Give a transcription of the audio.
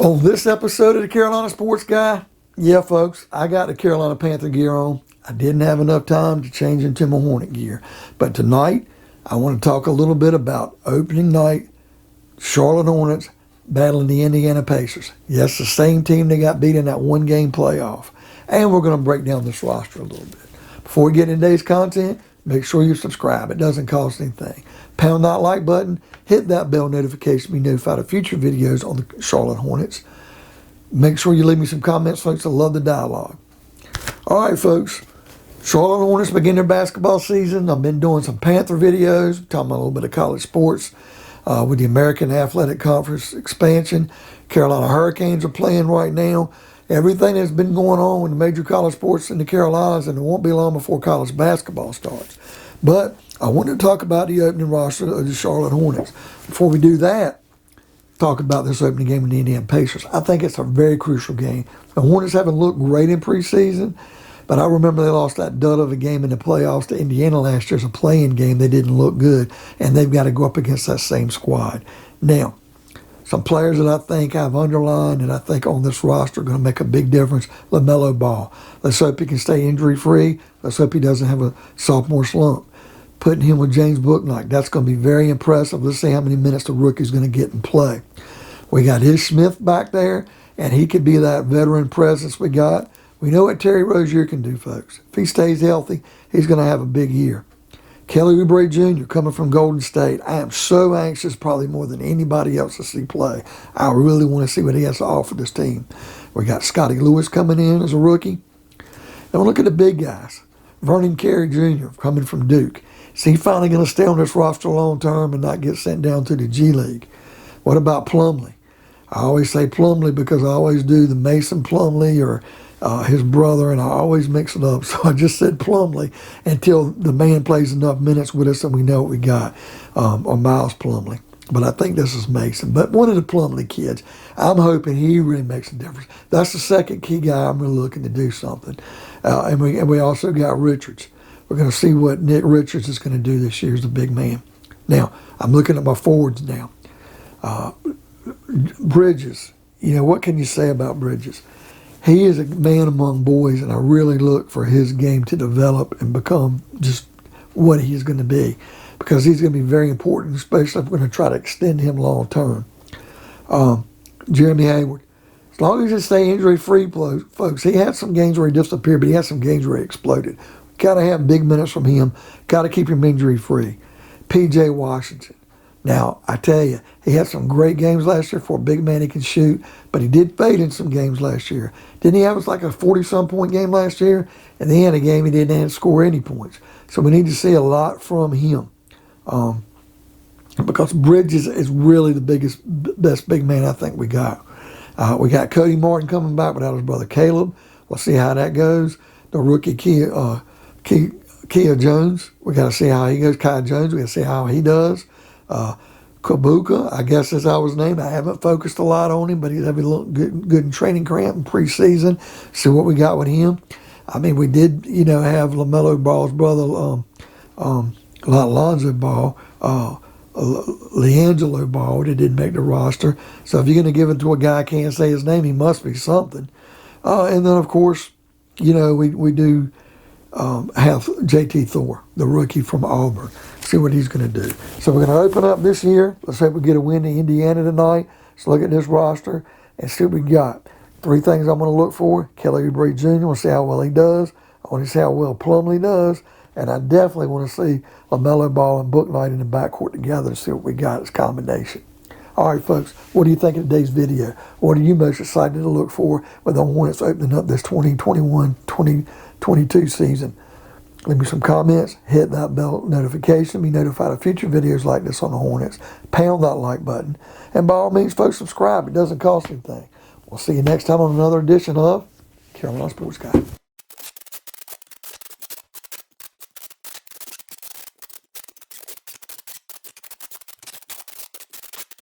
On this episode of the Carolina Sports Guy, yeah, folks, I got the Carolina Panther gear on. I didn't have enough time to change into my Hornet gear. But tonight, I want to talk a little bit about opening night, Charlotte Hornets battling the Indiana Pacers. Yes, the same team that got beat in that one-game playoff. And we're going to break down this roster a little bit. Before we get into today's content, make sure you subscribe. It doesn't cost anything. Pound that like button, hit that bell notification to be notified of future videos on the Charlotte Hornets. Make sure you leave me some comments, folks. I love the dialogue. All right, folks. Charlotte Hornets begin their basketball season. I've been doing some Panther videos, talking about a little bit of college sports with the American Athletic Conference expansion. Carolina Hurricanes are playing right now. Everything that's been going on with the major college sports in the Carolinas, and it won't be long before college basketball starts. But I want to talk about the opening roster of the Charlotte Hornets. Before we do that, talk about this opening game with the Indiana Pacers. I think it's a very crucial game. The Hornets haven't looked great in preseason, but I remember they lost that dud of a game in the playoffs to Indiana last year as a play-in game. They didn't look good, and they've got to go up against that same squad. Now, some players that I think I've underlined and I think on this roster are going to make a big difference. LaMelo Ball. Let's hope he can stay injury-free. Let's hope he doesn't have a sophomore slump. Putting him with James Bouknight, that's going to be very impressive. Let's see how many minutes the rookie's going to get in play. We got Ish Smith back there, and he could be that veteran presence we got. We know what Terry Rozier can do, folks. If he stays healthy, he's going to have a big year. Kelly Oubre Jr. coming from Golden State. I am so anxious, probably more than anybody else, to see play. I really want to see what he has to offer this team. We got Scotty Lewis coming in as a rookie. Now look at the big guys. Vernon Carey Jr. coming from Duke. Is he finally going to stay on this roster long term and not get sent down to the G League? What about Plumlee? I always say Plumlee because I always do the Mason Plumlee or his brother, and I always mix it up. So I just said Plumlee until the man plays enough minutes with us and we know what we got, or Miles Plumlee. But I think this is Mason. But one of the Plumlee kids, I'm hoping he really makes a difference. That's the second key guy I'm really looking to do something. And we also got Richards. We're going to see what Nick Richards is going to do this year as a big man. Now, I'm looking at my forwards now. Bridges. You know, what can you say about Bridges? He is a man among boys, and I really look for his game to develop and become just what he's going to be, because he's going to be very important, especially if we're going to try to extend him long term. Jeremy Hayward. As long as he stay injury-free, folks, he had some games where he disappeared, but he had some games where he exploded. Got to have big minutes from him. Got to keep him injury-free. P.J. Washington. Now, I tell you, he had some great games last year for a big man he can shoot, but he did fade in some games last year. Didn't he have like a 40-some point game last year? And then a game he didn't score any points. So we need to see a lot from him. Because Bridges is really the best big man I think we got. We got Cody Martin coming back without his brother Caleb. We'll see how that goes. The rookie Kia Jones, we got to see how he goes. Kai Jones, we got to see how he does. Kabuka, I guess that's how his name. I haven't focused a lot on him, but he's having a little good in training camp and preseason. See what we got with him. I mean, we did, have LaMelo Ball's brother, Lonzo Ball, LiAngelo Ball, that didn't make the roster. So if you're going to give it to a guy I can't say his name, he must be something. And then, of course, we do have J.T. Thor, the rookie from Auburn. See what he's going to do. So we're going to open up this year. Let's hope we get a win in Indiana tonight. Let's look at this roster and see what we got. 3 things I'm going to look for. Kelly Oubre Jr. I want to see how well he does. I want to see how well Plumlee does. And I definitely want to see LaMelo Ball and Bouknight in the backcourt together to see what we got as combination. All right, folks, what do you think of today's video? What are you most excited to look for with the Hornets opening up this 2021-2022 season? Leave me some comments, hit that bell notification, be notified of future videos like this on the Hornets. Pound that like button. And by all means, folks, subscribe. It doesn't cost anything. We'll see you next time on another edition of Carolina Sports Guy.